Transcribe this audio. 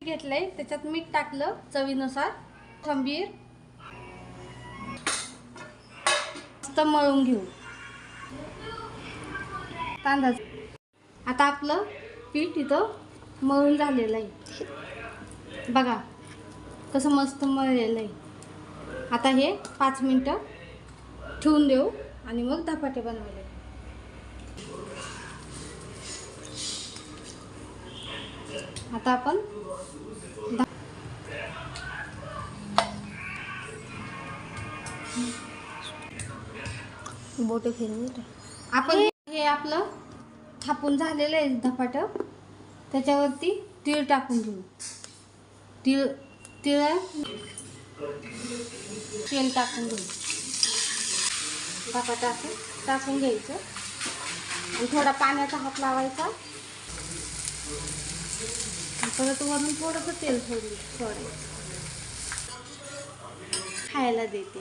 घेतलंय, त्याच्यात मीठ टाकलं चवीनुसार, कोथिंबीर मस्त मळून घेऊ कांदा। आता आपलं पीठ इथं मळून झालेलं आहे, बघा कसं मस्त मळलेलं आहे। आता हे 5 मिनिटं ठेवून देऊ आणि मग धपाटे बनवायचे। आता आपण बोटे फिरवू। आपण हे आपलं थापून झालेलं आहे धपाटं, त्याच्यावरती तीळ टाकून घेऊ। तीळ तेल टाकून घेऊ, धपाटा असं टाकून घ्यायचं आणि थोडा पाण्याचा हात लावायचा, परत वरून थोडंसं तेल सोडायचं, खायला देते।